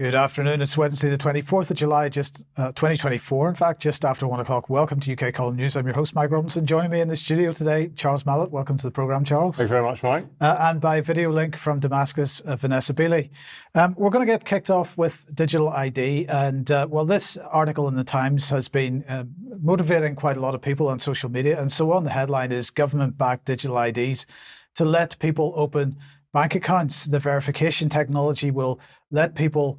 Good afternoon. It's Wednesday, the 24th of July, 2024. In fact, just after 1 o'clock. Welcome to UK Column News. I'm your host, Mike Robinson. Joining me in the studio today, Charles Malet. Welcome to the programme, Charles. Thanks very much, Mike. And by video link from Damascus, Vanessa Beeley. We're going to get kicked off with digital ID. And this article in the Times has been motivating quite a lot of people on social media. And so on. The headline is government-backed digital IDs to let people open bank accounts. The verification technology will let people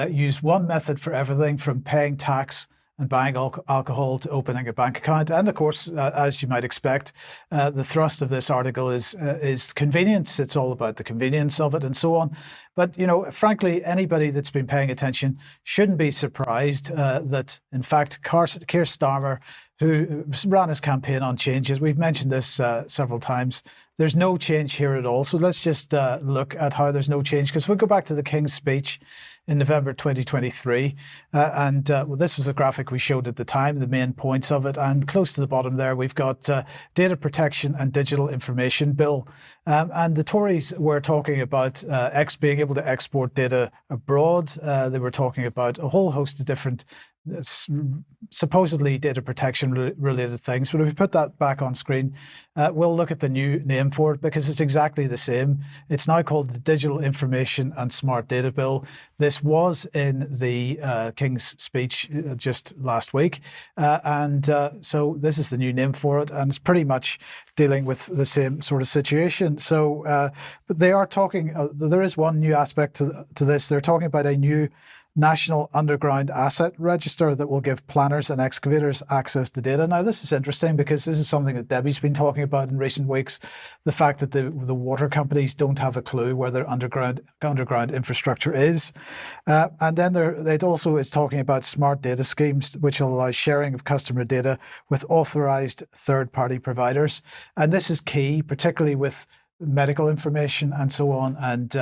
use one method for everything from paying tax and buying alcohol to opening a bank account. And of course, as you might expect, the thrust of this article is convenience. It's all about the convenience of it and so on. But, frankly, anybody that's been paying attention shouldn't be surprised that, in fact, Keir Starmer, who ran his campaign on changes, we've mentioned this several times, there's no change here at all. So let's just look at how there's no change. Because if we go back to the King's speech in November 2023, this was a graphic we showed at the time, the main points of it. And close to the bottom there, we've got Data Protection and Digital Information Bill. And the Tories were talking about being able to export data abroad. They were talking about a whole host of different supposedly data protection related things. But if we put that back on screen, we'll look at the new name for it because it's exactly the same. It's now called the Digital Information and Smart Data Bill. This was in the King's speech just last week. So this is the new name for it. And it's pretty much dealing with the same sort of situation. So, but they are talking, there is one new aspect to this. They're talking about a new National Underground Asset Register that will give planners and excavators access to data. Now, this is interesting because this is something that Debbie's been talking about in recent weeks, the fact that the water companies don't have a clue where their underground infrastructure is. And then it also is talking about smart data schemes, which will allow sharing of customer data with authorized third-party providers. And this is key, particularly with medical information and so on. And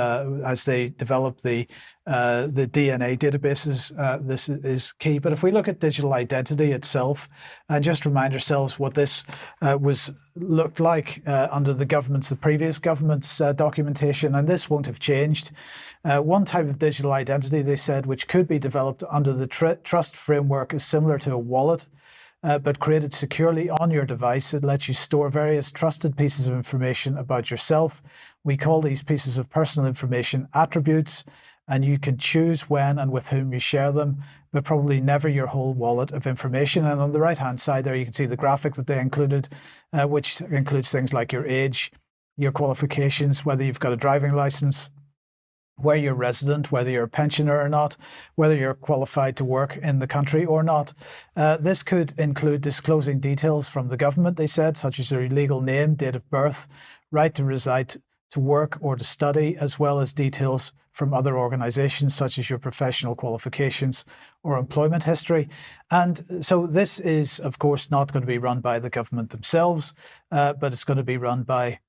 as they develop the DNA databases, this is key. But if we look at digital identity itself and just remind ourselves what this looked like under the previous government's documentation, and this won't have changed. One type of digital identity, they said, which could be developed under the trust framework is similar to a wallet, but created securely on your device. It lets you store various trusted pieces of information about yourself. We call these pieces of personal information attributes, and you can choose when and with whom you share them, but probably never your whole wallet of information. And on the right-hand side there, you can see the graphic that they included, which includes things like your age, your qualifications, whether you've got a driving license, where you're resident, whether you're a pensioner or not, whether you're qualified to work in the country or not. This could include disclosing details from the government, they said, such as your legal name, date of birth, right to reside, to work or to study, as well as details from other organisations, such as your professional qualifications or employment history. And so this is, of course, not going to be run by the government themselves, but it's going to be run by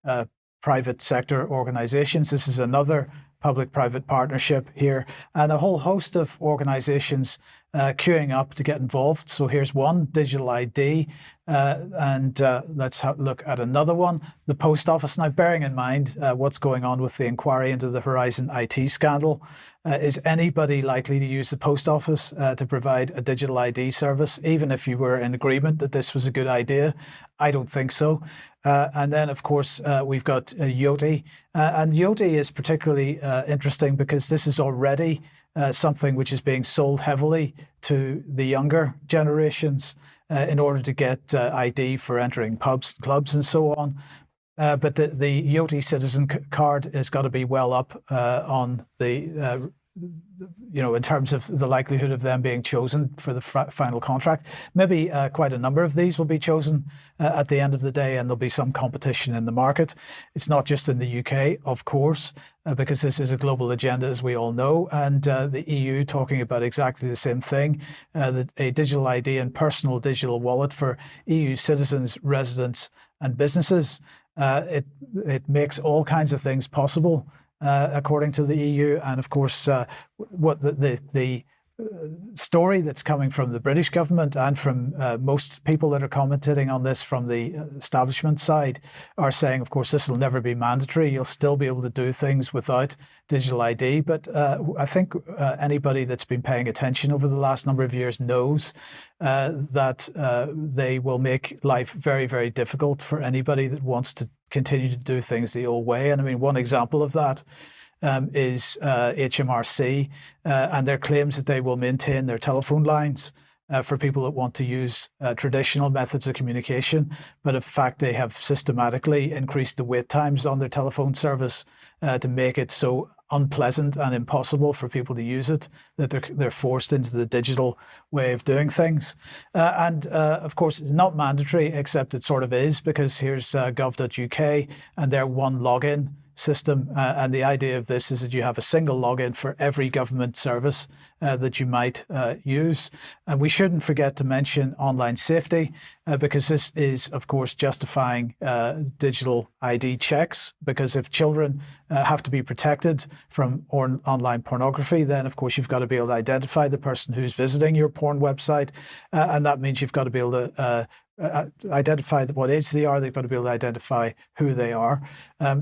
private sector organisations. This is another public-private partnership here, and a whole host of organisations queuing up to get involved. So here's one, Digital ID, and let's look at another one, the Post Office. Now, bearing in mind what's going on with the inquiry into the Horizon IT scandal, is anybody likely to use the Post Office to provide a digital ID service, even if you were in agreement that this was a good idea? I don't think so. And then, of course, we've got Yoti. And Yoti is particularly interesting because this is already something which is being sold heavily to the younger generations in order to get ID for entering pubs, clubs and so on. But the Yoti citizen card has got to be well up on the in terms of the likelihood of them being chosen for the final contract. Maybe quite a number of these will be chosen at the end of the day, and there'll be some competition in the market. It's not just in the UK, of course, because this is a global agenda, as we all know, and the EU talking about exactly the same thing, that a digital ID and personal digital wallet for EU citizens, residents and businesses. It makes all kinds of things possible, according to the EU. And of course, what the story that's coming from the British government and from most people that are commentating on this from the establishment side are saying, of course, this will never be mandatory. You'll still be able to do things without digital ID. But I think anybody that's been paying attention over the last number of years knows that they will make life very, very difficult for anybody that wants to continue to do things the old way. And I mean, one example of that is HMRC and their claims that they will maintain their telephone lines for people that want to use traditional methods of communication. But in fact, they have systematically increased the wait times on their telephone service to make it so unpleasant and impossible for people to use it, that they're forced into the digital way of doing things. And of course, it's not mandatory, except it sort of is, because here's gov.uk and their one login system. And the idea of this is that you have a single login for every government service that you might use. And we shouldn't forget to mention online safety, because this is, of course, justifying digital ID checks, because if children have to be protected from online pornography, then of course you've got to be able to identify the person who's visiting your porn website. And that means you've got to be able to identify what age they are. They've got to be able to identify who they are.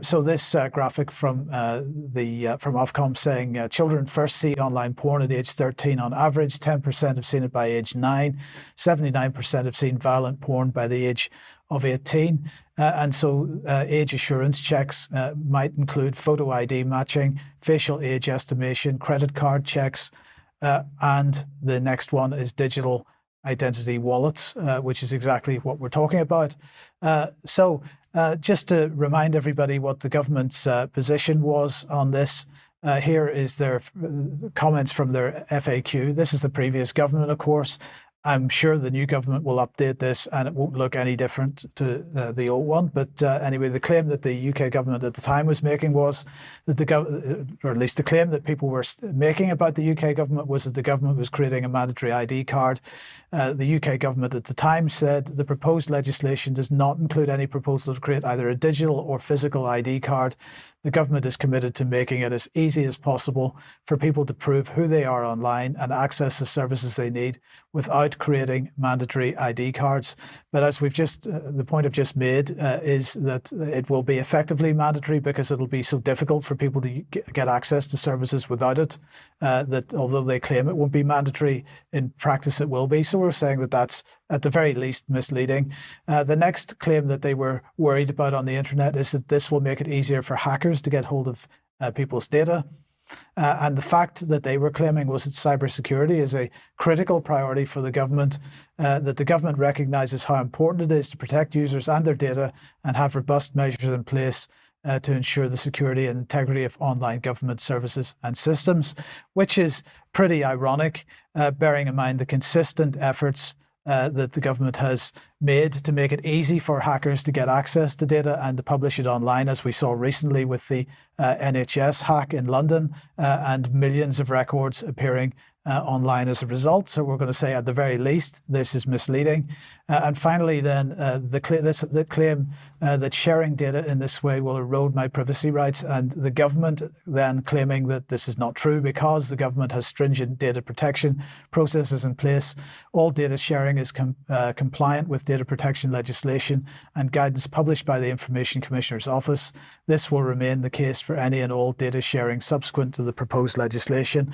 So this graphic from Ofcom saying children first see online porn at age 13 on average. 10% have seen it by age 9. 79% have seen violent porn by the age of 18. And so age assurance checks might include photo ID matching, facial age estimation, credit card checks, and the next one is digital identity wallets, which is exactly what we're talking about. So just to remind everybody what the government's position was on this, here is their comments from their FAQ. This is the previous government, of course. I'm sure the new government will update this and it won't look any different to the old one. But anyway, the claim that the UK government at the time was making was that or at least the claim that people were making about the UK government was that the government was creating a mandatory ID card. The UK government at the time said the proposed legislation does not include any proposal to create either a digital or physical ID card. The government is committed to making it as easy as possible for people to prove who they are online and access the services they need without creating mandatory ID cards. But as we've just, the point I've just made is that it will be effectively mandatory because it'll be so difficult for people to get access to services without it, that although they claim it won't be mandatory, in practice it will be. So we're saying that that's at the very least misleading. The next claim that they were worried about on the internet is that this will make it easier for hackers to get hold of people's data. And the fact that they were claiming was that cybersecurity is a critical priority for the government, that the government recognises how important it is to protect users and their data and have robust measures in place to ensure the security and integrity of online government services and systems, which is pretty ironic, bearing in mind the consistent efforts that the government has made to make it easy for hackers to get access to data and to publish it online, as we saw recently with the NHS hack in London and millions of records appearing online as a result. So we're going to say at the very least, this is misleading. And finally, then the claim that sharing data in this way will erode my privacy rights, and the government then claiming that this is not true because the government has stringent data protection processes in place. All data sharing is compliant with data protection legislation and guidance published by the Information Commissioner's Office. This will remain the case for any and all data sharing subsequent to the proposed legislation,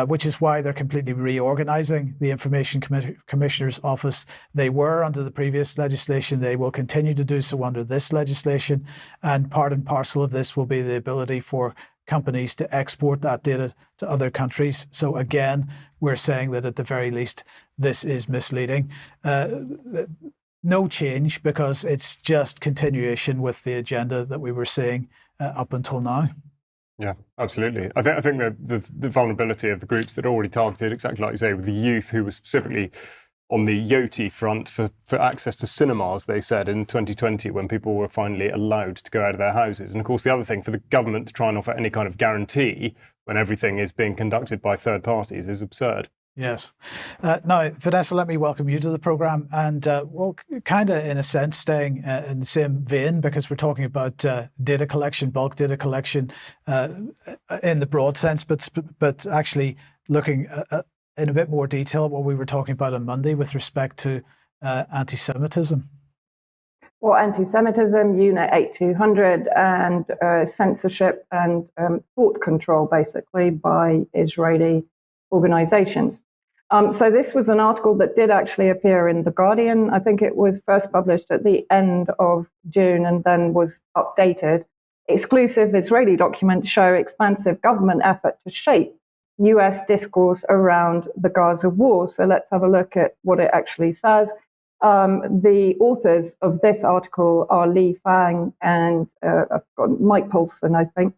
which is why they're completely reorganising the Information Commissioner's Office. They were under the previous legislation. They will continue to do so under this legislation. And part and parcel of this will be the ability for companies to export that data to other countries. So again, we're saying that at the very least, this is misleading. No change, because it's just continuation with the agenda that we were seeing up until now. Yeah, absolutely. I think the vulnerability of the groups that are already targeted, exactly like you say, with the youth who were specifically on the Yoti front for access to cinemas, they said, in 2020, when people were finally allowed to go out of their houses. And of course, the other thing, for the government to try and offer any kind of guarantee when everything is being conducted by third parties is absurd. Yes. Now, Vanessa, let me welcome you to the programme. And well, kind of in a sense, staying in the same vein, because we're talking about data collection, bulk data collection in the broad sense, but actually looking in a bit more detail what we were talking about on Monday with respect to anti-Semitism? Well, anti-Semitism, Unit 8200, and censorship and thought control, basically, by Israeli organizations. So this was an article that did actually appear in The Guardian. I think it was first published at the end of June and then was updated. Exclusive Israeli documents show expansive government effort to shape US discourse around the Gaza war. So let's have a look at what it actually says. The authors of this article are Li Fang and I've got Mike Paulson, I think.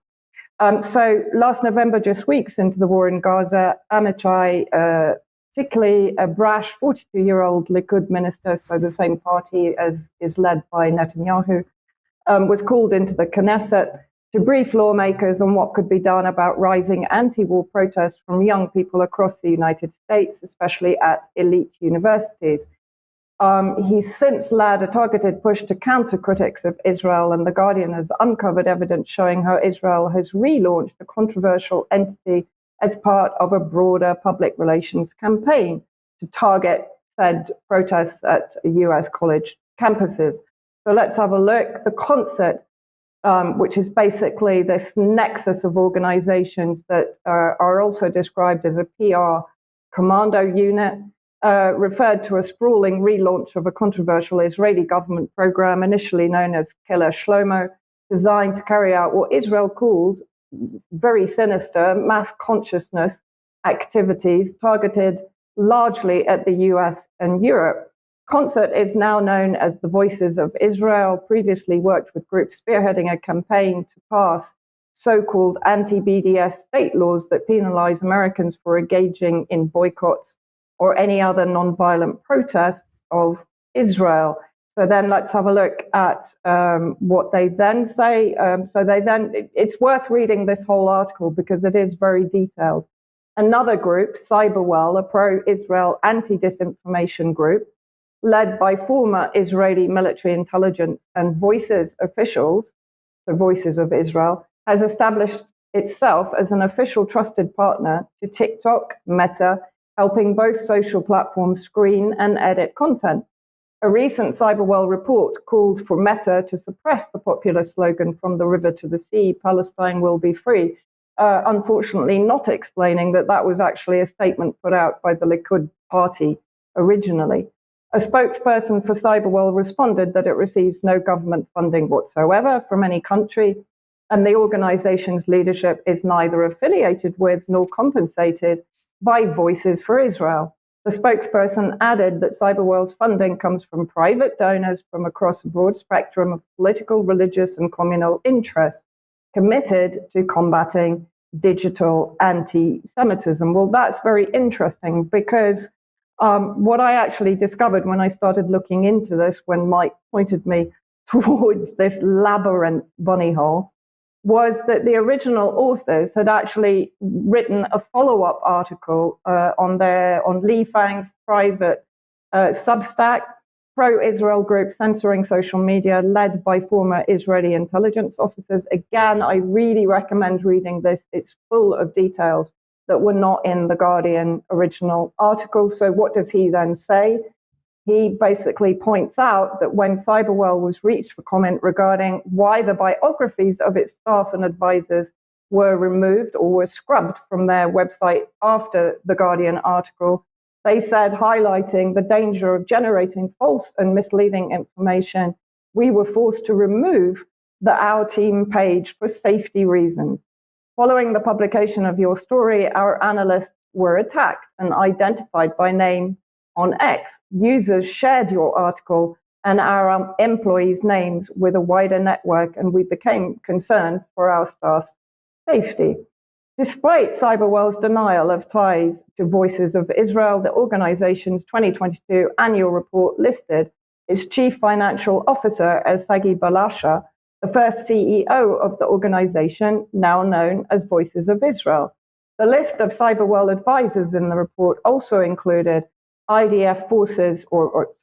So last November, just weeks into the war in Gaza, Amichai Tikli, a brash 42-year-old Likud minister, so the same party as is led by Netanyahu, was called into the Knesset to brief lawmakers on what could be done about rising anti-war protests from young people across the United States, especially at elite universities. He's since led a targeted push to counter critics of Israel, and The Guardian has uncovered evidence showing how Israel has relaunched a controversial entity as part of a broader public relations campaign to target said protests at US college campuses. So let's have a look. The Concert, which is basically this nexus of organizations that are also described as a PR commando unit, referred to a sprawling relaunch of a controversial Israeli government program initially known as Killer Shlomo, designed to carry out what Israel called very sinister mass consciousness activities targeted largely at the US and Europe. Concert is now known as the Voices of Israel, previously worked with groups spearheading a campaign to pass so-called anti-BDS state laws that penalize Americans for engaging in boycotts or any other nonviolent protest of Israel. So then let's have a look at what they then say. It's worth reading this whole article because it is very detailed. Another group, Cyberwell, a pro-Israel anti-disinformation group, led by former Israeli military intelligence and Voices officials, the Voices of Israel, has established itself as an official trusted partner to TikTok, Meta, helping both social platforms screen and edit content. A recent Cyberwell report called for Meta to suppress the popular slogan "From the river to the sea, Palestine will be free," unfortunately not explaining that that was actually a statement put out by the Likud party originally. A spokesperson for Cyberwell responded that it receives no government funding whatsoever from any country, and the organization's leadership is neither affiliated with nor compensated by Voices for Israel. The spokesperson added that Cyberwell's funding comes from private donors from across a broad spectrum of political, religious, and communal interests committed to combating digital anti-Semitism. Well, that's very interesting because what I actually discovered when I started looking into this, when Mike pointed me towards this labyrinth bunny hole, was that the original authors had actually written a follow-up article on Li Fang's private Substack, pro-Israel group censoring social media, led by former Israeli intelligence officers. Again, I really recommend reading this. It's full of details that were not in the Guardian original article. So what does he then say? He basically points out that when Cyberwell was reached for comment regarding why the biographies of its staff and advisors were removed or were scrubbed from their website after the Guardian article, they said, highlighting the danger of generating false and misleading information, we were forced to remove the Our Team page for safety reasons. Following the publication of your story, our analysts were attacked and identified by name on X. Users shared your article and our employees' names with a wider network, and we became concerned for our staff's safety. Despite Cyberwell's denial of ties to Voices of Israel, the organization's 2022 annual report listed its chief financial officer as Sagi Balasha, the first CEO of the organization, now known as Voices of Israel. The list of Cyberwell advisors in the report also included IDF forces,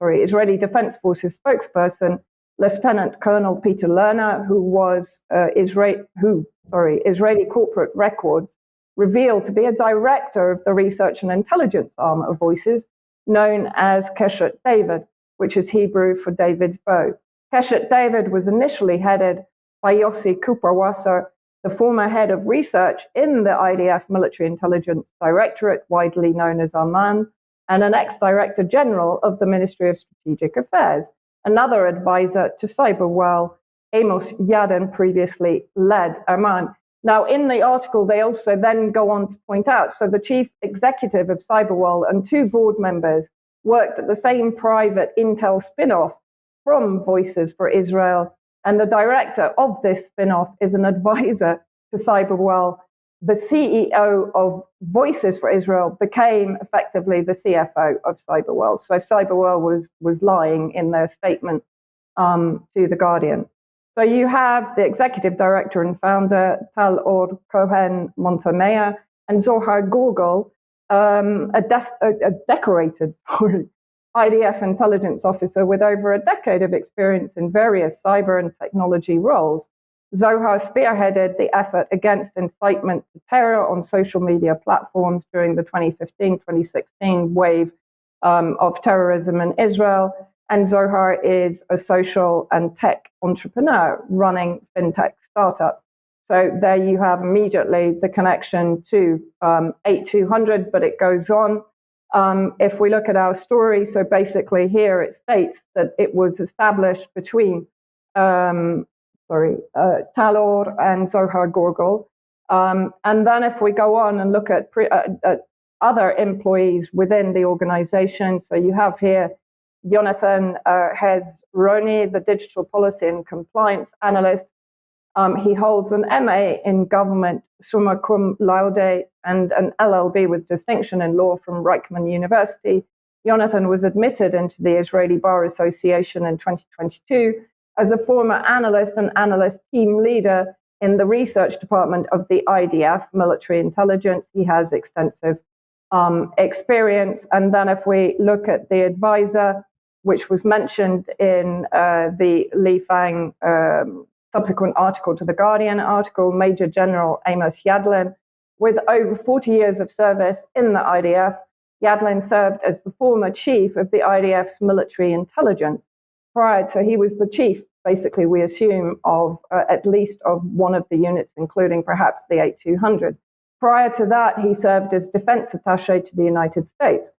Israeli Defense Forces spokesperson, Lieutenant Colonel Peter Lerner, who was Israeli Corporate Records revealed to be a director of the research and intelligence arm of Voices, known as Keshet David, which is Hebrew for David's bow. Keshet David was initially headed by Yossi Kuperwasser, the former head of research in the IDF Military Intelligence Directorate, widely known as Amman, and an ex-director general of the Ministry of Strategic Affairs. Another advisor to Cyberwell, Amos Yadin, previously led Amman. Now, in the article, they also then go on to point out, so the chief executive of Cyberwell and 2 board members worked at the same private Intel spin-off from Voices for Israel, and the director of this spin-off is an advisor to Cyberwell. The CEO of Voices for Israel became effectively the CFO of Cyberwell. So Cyberwell was lying in their statement to The Guardian. So you have the executive director and founder, Tal Or Cohen Montomeya, and Zohar Gorgel, a decorated IDF intelligence officer with over a decade of experience in various cyber and technology roles. Zohar spearheaded the effort against incitement to terror on social media platforms during the 2015-2016 wave of terrorism in Israel. And Zohar is a social and tech entrepreneur running fintech startup. So there you have immediately the connection to 8200, but it goes on. If we look at our story, so basically here it states that it was established between Talor and Zohar Gorgel. And then if we go on and look at other employees within the organization, so you have here Jonathan Hezroni, the digital policy and compliance analyst. He holds an MA in government, summa cum laude, and an LLB with distinction in law from Reichman University. Jonathan was admitted into the Israeli Bar Association in 2022 as a former analyst and analyst team leader in the research department of the IDF, military intelligence. He has extensive experience. And then if we look at the advisor, which was mentioned in the Li Fang subsequent article to The Guardian article, Major General Amos Yadlin, with over 40 years of service in the IDF. Yadlin served as the former chief of the IDF's military intelligence. So he was the chief, basically, we assume, of at least of one of the units, including perhaps the 8200. Prior to that, he served as defense attaché to the United States.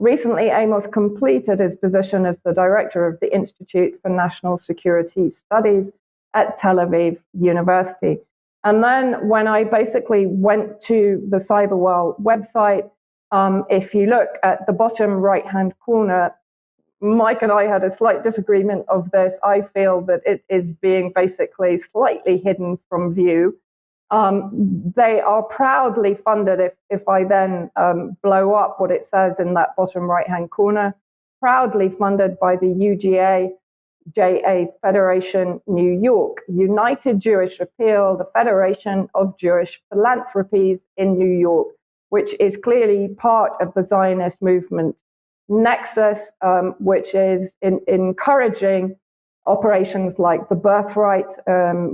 Recently, Amos completed his position as the director of the Institute for National Security Studies at Tel Aviv University. And then when I basically went to the Cyberwell website, if you look at the bottom right-hand corner, Mike and I had a slight disagreement of this. I feel that it is being basically slightly hidden from view. They are proudly funded, if I then blow up what it says in that bottom right-hand corner, proudly funded by the UGA JA Federation New York, United Jewish Appeal, the Federation of Jewish Philanthropies in New York, which is clearly part of the Zionist movement nexus, which is encouraging operations like the birthright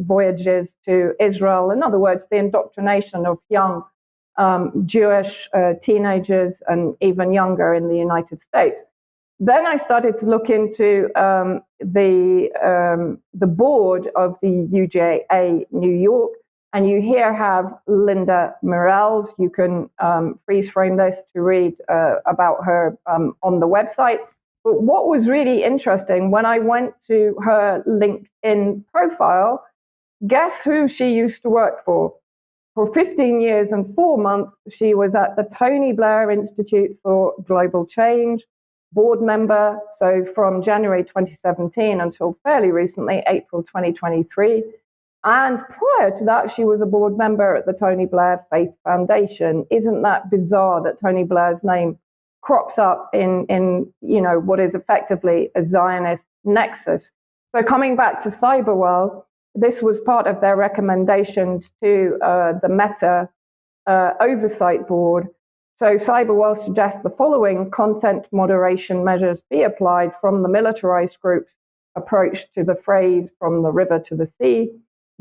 voyages to Israel. In other words, the indoctrination of young Jewish teenagers and even younger in the United States. Then I started to look into the board of the UJA New York, and you here have Linda Morels. You can freeze frame this to read about her on the website. But what was really interesting, when I went to her LinkedIn profile, guess who she used to work for? For 15 years and 4 months, she was at the Tony Blair Institute for Global Change, board member, so from January 2017 until fairly recently, April 2023. And prior to that, she was a board member at the Tony Blair Faith Foundation. Isn't that bizarre that Tony Blair's name crops up in what is effectively a Zionist nexus? So coming back to Cyberwell, this was part of their recommendations to the Meta Oversight Board. So Cyberwell suggests the following content moderation measures be applied from the militarized group's approach to the phrase "from the river to the sea,"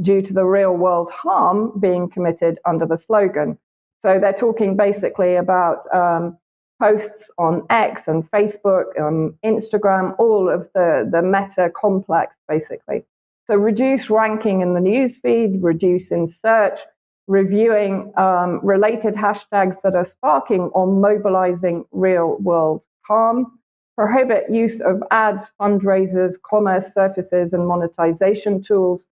due to the real world harm being committed under the slogan. So they're talking basically about posts on X and Facebook, Instagram, all of the meta complex, basically. So reduce ranking in the newsfeed, reduce in search, reviewing related hashtags that are sparking or mobilizing real-world harm, prohibit use of ads, fundraisers, commerce surfaces, and monetization tools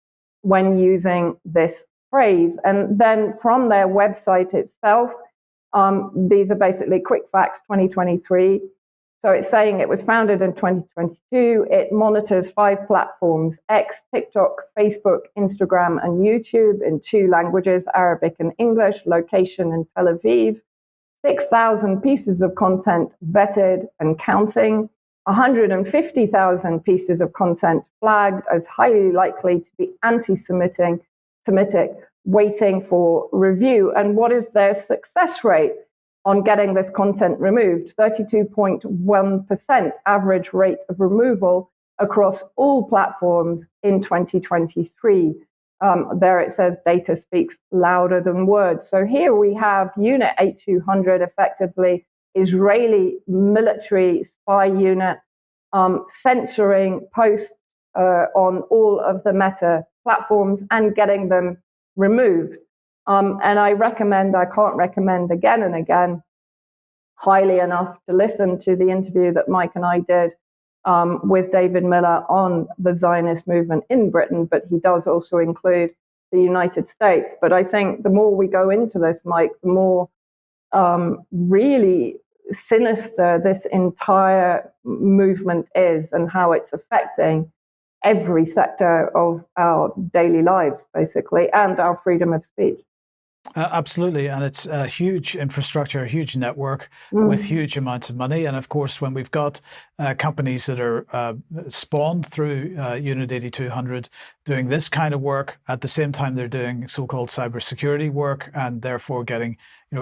when using this phrase. And then from their website itself, these are basically quick facts 2023. So it's saying it was founded in 2022. It monitors 5 platforms: X, TikTok, Facebook, Instagram, and YouTube in 2 languages, Arabic and English, location in Tel Aviv. 6,000 pieces of content vetted and counting. 150,000 pieces of content flagged as highly likely to be anti-Semitic, waiting for review. And what is their success rate on getting this content removed? 32.1% average rate of removal across all platforms in 2023. There it says data speaks louder than words. So here we have Unit 8200, effectively Israeli military spy unit, censoring posts on all of the Meta platforms and getting them removed. And I can't recommend again and again highly enough to listen to the interview that Mike and I did with David Miller on the Zionist movement in Britain, but he does also include the United States. But I think the more we go into this, Mike, the more really sinister this entire movement is and how it's affecting every sector of our daily lives, basically, and our freedom of speech. Absolutely. And it's a huge infrastructure, a huge network with huge amounts of money. And of course, when we've got companies that are spawned through Unit 8200 doing this kind of work, at the same time they're doing so-called cybersecurity work, and therefore getting,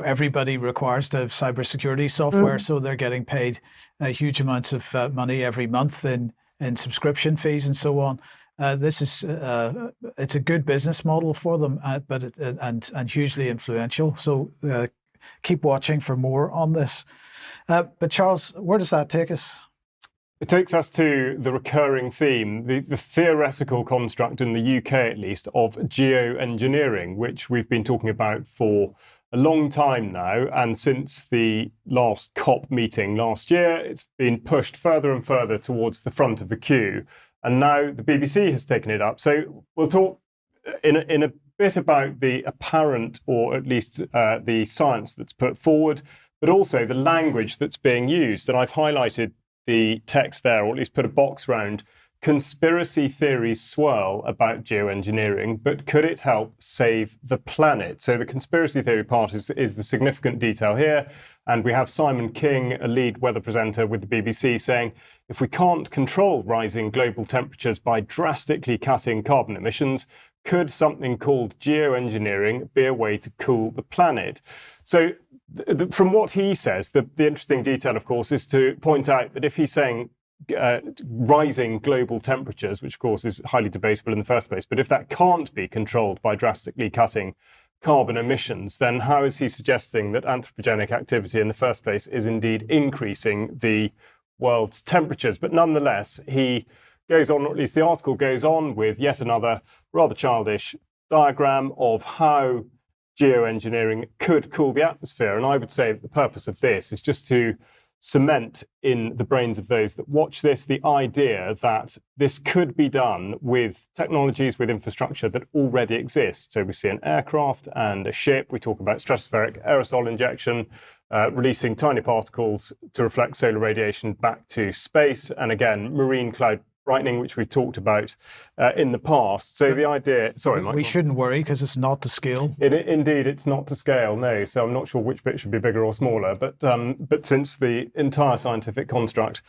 everybody requires to have cybersecurity software. So they're getting paid huge amounts of money every month in subscription fees and so on. This is it's a good business model for them, but and hugely influential. So keep watching for more on this. But Charles, where does that take us? It takes us to the recurring theme, the theoretical construct in the UK at least of geoengineering, which we've been talking about for a long time now. And since the last COP meeting last year, it's been pushed further and further towards the front of the queue. And now the BBC has taken it up. So we'll talk in a bit about the apparent, or at least the science that's put forward, but also the language that's being used. And I've highlighted the text there, or at least put a box round. Conspiracy theories swirl about geoengineering, but could it help save the planet? So the conspiracy theory part is the significant detail here. And we have Simon King, a lead weather presenter with the BBC, saying, if we can't control rising global temperatures by drastically cutting carbon emissions, could something called geoengineering be a way to cool the planet? So from what he says, the interesting detail, of course, is to point out that if he's saying rising global temperatures, which of course is highly debatable in the first place, but if that can't be controlled by drastically cutting carbon emissions, then how is he suggesting that anthropogenic activity in the first place is indeed increasing the world's temperatures? But nonetheless, he goes on, or at least the article goes on, with yet another rather childish diagram of how geoengineering could cool the atmosphere. And I would say that the purpose of this is just to cement in the brains of those that watch this the idea that this could be done with technologies, with infrastructure that already exists. So we see an aircraft and a ship. We talk about stratospheric aerosol injection, releasing tiny particles to reflect solar radiation back to space. And again, marine cloud brightening, which we've talked about in the past. So the idea, sorry, Mike. We shouldn't worry because it's not to scale. Indeed, it's not to scale, no. So I'm not sure which bit should be bigger or smaller. But since the entire scientific construct,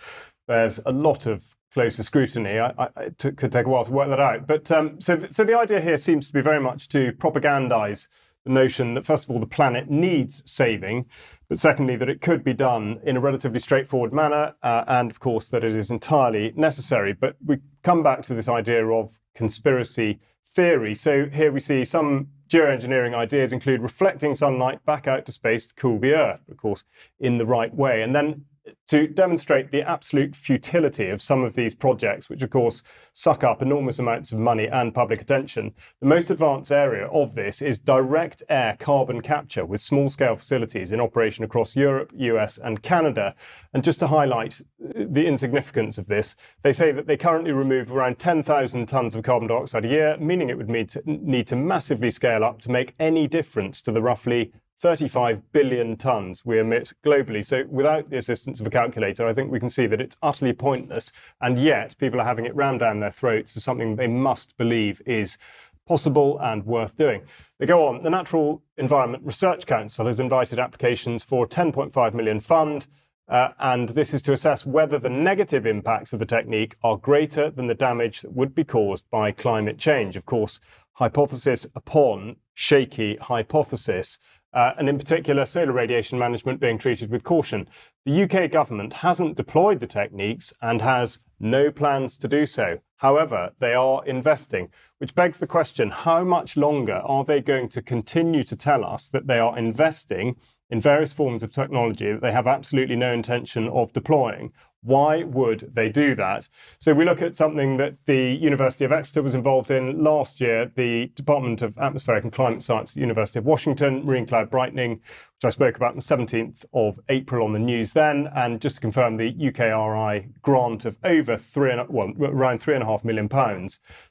there's a lot of closer scrutiny. It could take a while to work that out. But so the idea here seems to be very much to propagandize the notion that, first of all, the planet needs saving, but secondly, that it could be done in a relatively straightforward manner, and of course, that it is entirely necessary. But we come back to this idea of conspiracy theory. So here we see some geoengineering ideas include reflecting sunlight back out to space to cool the Earth, of course, in the right way. And then to demonstrate the absolute futility of some of these projects, which of course suck up enormous amounts of money and public attention, the most advanced area of this is direct air carbon capture with small-scale facilities in operation across Europe, US and Canada. And just to highlight the insignificance of this, they say that they currently remove around 10,000 tonnes of carbon dioxide a year, meaning it would need to massively scale up to make any difference to the roughly 35 billion tonnes we emit globally. So without the assistance of a calculator, I think we can see that it's utterly pointless. And yet people are having it rammed down their throats as something they must believe is possible and worth doing. They go on. The Natural Environment Research Council has invited applications for a 10.5 million fund. And this is to assess whether the negative impacts of the technique are greater than the damage that would be caused by climate change. Of course, hypothesis upon shaky hypothesis. And in particular, solar radiation management being treated with caution. The UK government hasn't deployed the techniques and has no plans to do so. However, they are investing, which begs the question, how much longer are they going to continue to tell us that they are investing in various forms of technology that they have absolutely no intention of deploying? Why would they do that? So we look at something that the University of Exeter was involved in last year, the Department of Atmospheric and Climate Science at the University of Washington, marine cloud brightening, which I spoke about on the 17th of April on the news then. And just to confirm, the UKRI grant of over around £3.5 million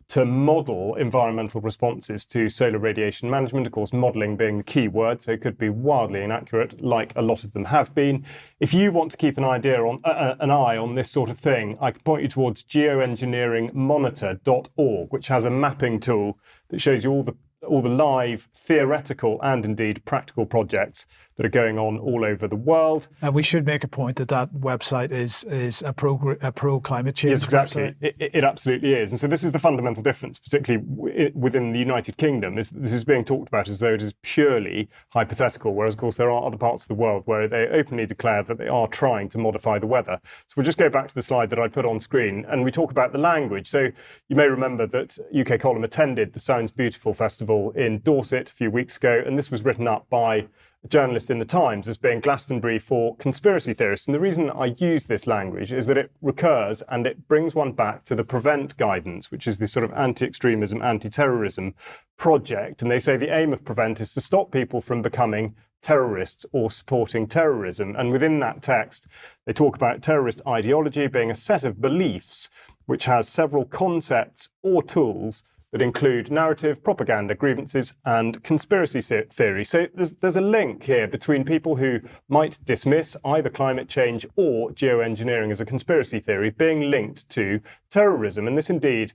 to model environmental responses to solar radiation management. Of course, modelling being the key word, so it could be wildly inaccurate, like a lot of them have been. If you want to keep an eye on this sort of thing, I can point you towards geoengineeringmonitor.org, which has a mapping tool that shows you all the live theoretical and indeed practical projects that are going on all over the world. And we should make a point that website is a pro climate change. Yes, exactly. It absolutely is. And so this is the fundamental difference, particularly within the United Kingdom. This is being talked about as though it is purely hypothetical, whereas of course there are other parts of the world where they openly declare that they are trying to modify the weather. So we'll just go back to the slide that I put on screen and we talk about the language. So you may remember that UK Column attended the Sounds Beautiful Festival in Dorset a few weeks ago, and this was written up by a journalist in the Times as being Glastonbury for conspiracy theorists. And the reason I use this language is that it recurs and it brings one back to the PREVENT guidance, which is this sort of anti-extremism, anti-terrorism project. And they say the aim of PREVENT is to stop people from becoming terrorists or supporting terrorism. And within that text, they talk about terrorist ideology being a set of beliefs which has several concepts or tools that include narrative, propaganda, grievances, and conspiracy theory. So there's a link here between people who might dismiss either climate change or geoengineering as a conspiracy theory being linked to terrorism. And this indeed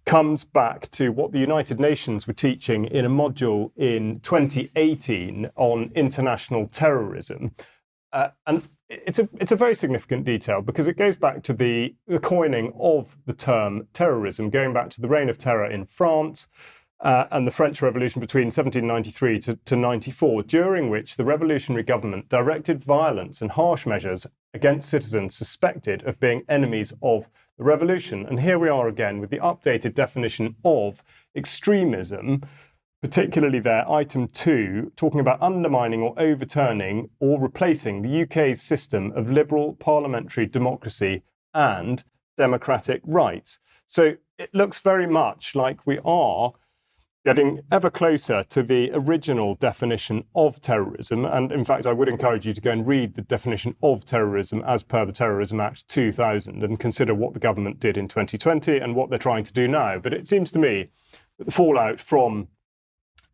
comes back to what the United Nations were teaching in a module in 2018 on international terrorism. And it's a very significant detail because it goes back to the coining of the term terrorism, going back to the reign of terror in France and the French Revolution between 1793 to 94, during which the revolutionary government directed violence and harsh measures against citizens suspected of being enemies of the revolution. And here we are again with the updated definition of extremism, particularly there, item 2, talking about undermining or overturning or replacing the UK's system of liberal parliamentary democracy and democratic rights. So it looks very much like we are getting ever closer to the original definition of terrorism. And in fact, I would encourage you to go and read the definition of terrorism as per the Terrorism Act 2000 and consider what the government did in 2020 and what they're trying to do now. But it seems to me that the fallout from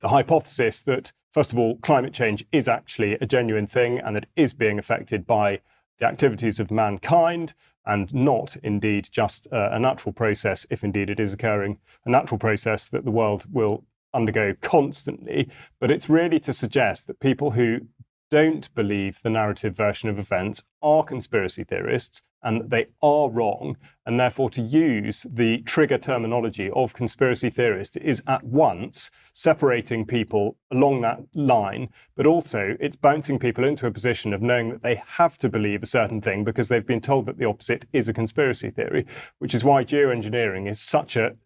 the hypothesis that, first of all, climate change is actually a genuine thing and that it is being affected by the activities of mankind and not indeed just a natural process, if indeed it is occurring, a natural process that the world will undergo constantly. But it's really to suggest that people who don't believe the narrative version of events are conspiracy theorists and that they are wrong, and therefore to use the trigger terminology of conspiracy theorists is at once separating people along that line, but also it's bouncing people into a position of knowing that they have to believe a certain thing because they've been told that the opposite is a conspiracy theory, which is why geoengineering is such a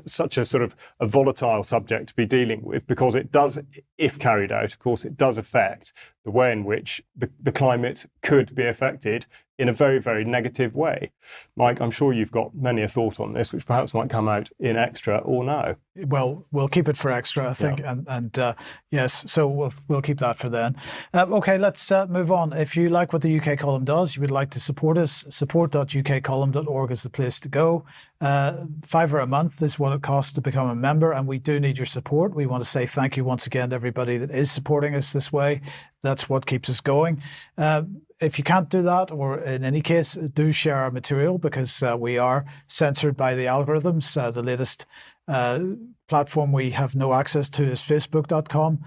sort of a volatile subject to be dealing with, because it does, if carried out, of course, it does affect the way in which the climate could be affected in a very, very negative way. Mike, I'm sure you've got many a thought on this, which perhaps might come out in extra or no. Well, we'll keep it for extra, I think, and yes, so we'll keep that for then. Okay, let's move on. If you like what the UK column does, you would like to support us, support.ukcolumn.org is the place to go. £5 a month is what it costs to become a member, and we do need your support. We want to say thank you once again to everybody that is supporting us this way. That's what keeps us going. If you can't do that, or in any case, do share our material, because we are censored by the algorithms. The latest platform we have no access to is facebook.com.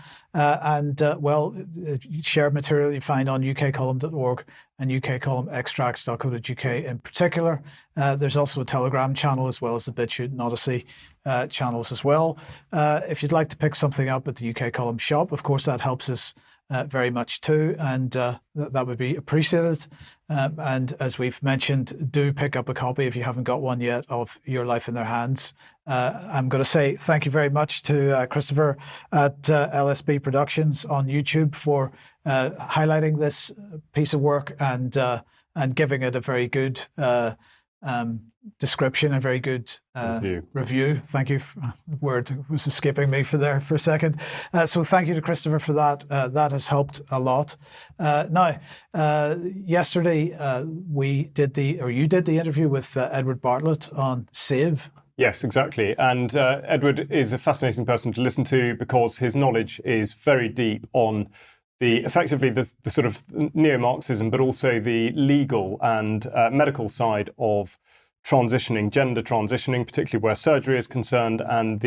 Share material you find on ukcolumn.org and ukcolumnextracts.co.uk in particular. There's also a Telegram channel, as well as the BitChute and Odyssey channels as well. If you'd like to pick something up at the UK Column shop, of course, that helps us very much too, and that would be appreciated. And as we've mentioned, do pick up a copy if you haven't got one yet of Your Life in Their Hands. I'm going to say thank you very much to Christopher at LSB Productions on YouTube for highlighting this piece of work and giving it a very good description, a very good review. Thank you. The word was escaping me for a second. So thank you to Christopher for that. That has helped a lot. Yesterday you did the interview with Edward Bartlett on SAVE. Yes, exactly. And Edward is a fascinating person to listen to because his knowledge is very deep on effectively the sort of neo-Marxism, but also the legal and medical side of gender transitioning, particularly where surgery is concerned, and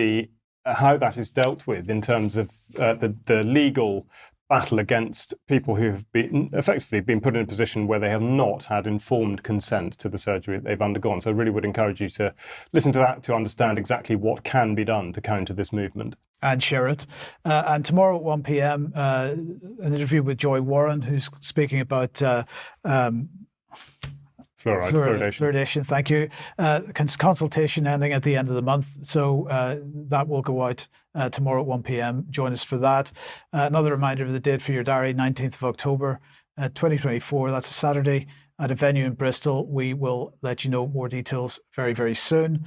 how that is dealt with in terms of the legal battle against people who have effectively been put in a position where they have not had informed consent to the surgery that they've undergone. So I really would encourage you to listen to that to understand exactly what can be done to counter this movement. And share it. And tomorrow at 1 p.m, an interview with Joy Warren, who's speaking about fluoridation. Thank you. Consultation ending at the end of the month. So that will go out tomorrow at 1 p.m. Join us for that. Another reminder of the date for your diary, 19th of October, 2024. That's a Saturday at a venue in Bristol. We will let you know more details very, very soon.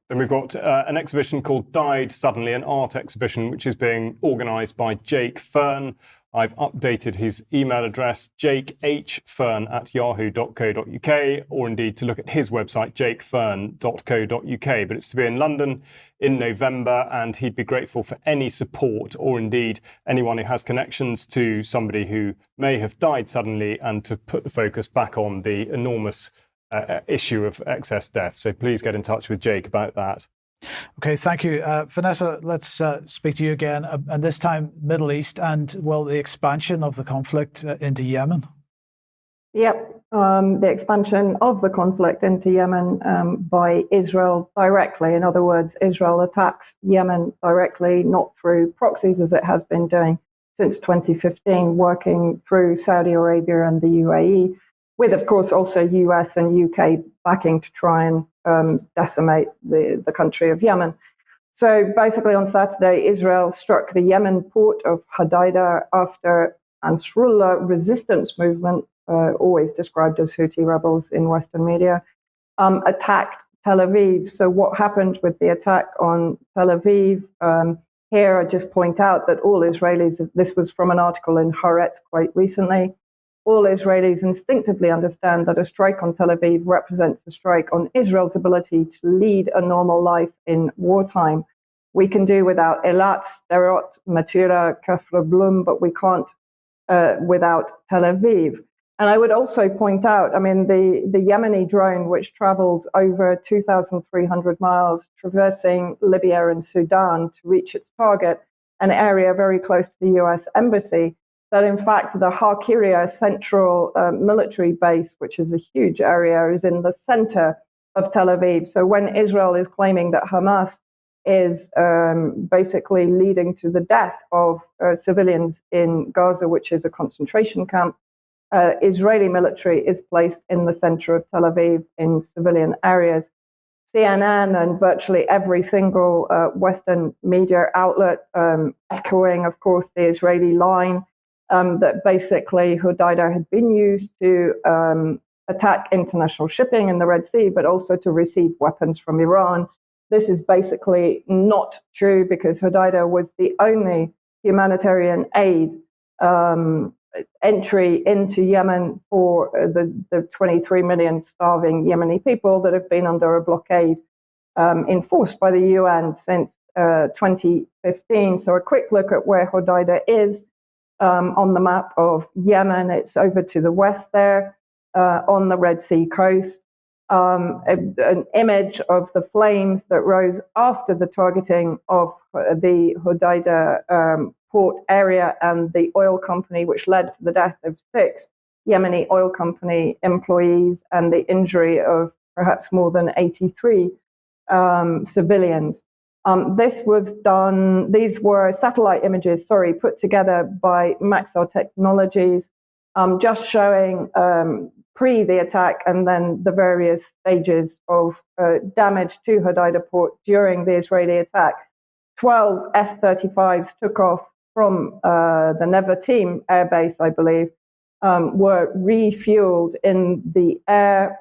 Then we've got an exhibition called Died Suddenly, an art exhibition, which is being organised by Jake Fern. I've updated his email address, jakehfern@yahoo.co.uk, or indeed to look at his website, jakefern.co.uk. But it's to be in London in November, and he'd be grateful for any support, or indeed anyone who has connections to somebody who may have died suddenly, and to put the focus back on the enormous issue of excess deaths. So please get in touch with Jake about that. Okay, thank you. Vanessa, let's speak to you again, and this time Middle East and, the expansion of the conflict into Yemen. Yep, the expansion of the conflict into Yemen by Israel directly. In other words, Israel attacks Yemen directly, not through proxies as it has been doing since 2015, working through Saudi Arabia and the UAE, with, of course, also US and UK backing to try and decimate the country of Yemen. So basically on Saturday, Israel struck the Yemen port of Hodeidah after Ansarullah resistance movement, always described as Houthi rebels in Western media, attacked Tel Aviv. So what happened with the attack on Tel Aviv? Here I just point out that all Israelis, this was from an article in Haaretz quite recently, all Israelis instinctively understand that a strike on Tel Aviv represents a strike on Israel's ability to lead a normal life in wartime. We can do without Eilat, Sderot, Matura, Kafr Blum, but we can't without Tel Aviv. And I would also point out, the Yemeni drone, which traveled over 2,300 miles, traversing Libya and Sudan to reach its target, an area very close to the US embassy, that in fact the Harkiria Central Military Base, which is a huge area, is in the center of Tel Aviv. So when Israel is claiming that Hamas is basically leading to the death of civilians in Gaza, which is a concentration camp, Israeli military is placed in the center of Tel Aviv in civilian areas. CNN and virtually every single Western media outlet echoing, of course, the Israeli line that basically Hodeidah had been used to attack international shipping in the Red Sea, but also to receive weapons from Iran. This is basically not true because Hodeidah was the only humanitarian aid entry into Yemen for the 23 million starving Yemeni people that have been under a blockade enforced by the UN since 2015. So a quick look at where Hodeidah is on the map of Yemen. It's over to the west there on the Red Sea coast. An image of the flames that rose after the targeting of the Hodeidah port area and the oil company, which led to the death of 6 Yemeni oil company employees and the injury of perhaps more than 83 civilians. These were satellite images, put together by Maxar Technologies, just showing pre the attack and then the various stages of damage to Hodeidah port during the Israeli attack. 12 F-35s took off from the Nevatim air base, I believe, were refueled in the air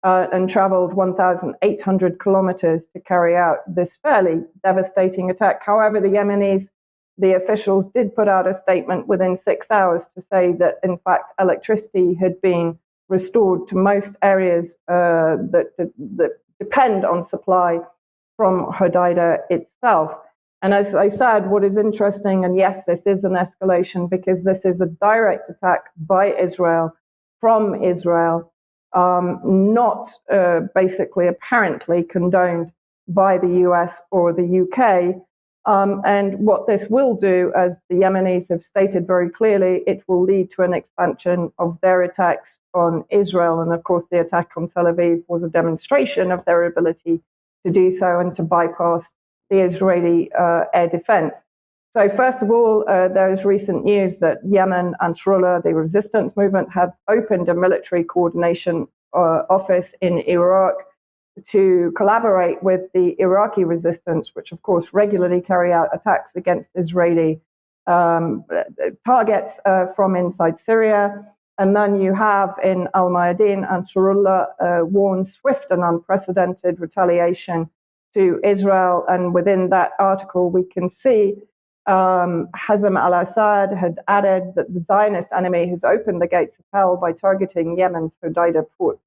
and traveled 1,800 kilometers to carry out this fairly devastating attack. However, the officials did put out a statement within 6 hours to say that, in fact, electricity had been restored to most areas that depend on supply from Hodeidah itself. And as I said, what is interesting, and yes, this is an escalation because this is a direct attack by Israel, from Israel, not basically apparently condoned by the US or the UK. And what this will do, as the Yemenis have stated very clearly, it will lead to an expansion of their attacks on Israel. And of course, the attack on Tel Aviv was a demonstration of their ability to do so and to bypass the Israeli air defense. So first of all, there is recent news that Yemen, Ansarullah, the resistance movement, have opened a military coordination office in Iraq to collaborate with the Iraqi resistance, which of course regularly carry out attacks against Israeli targets from inside Syria. And then you have in Al Mayadeen, Ansarullah warned swift and unprecedented retaliation to Israel. And within that article, we can see Hazm al-Assad had added that the Zionist enemy has opened the gates of hell by targeting Yemen's Hodeidah port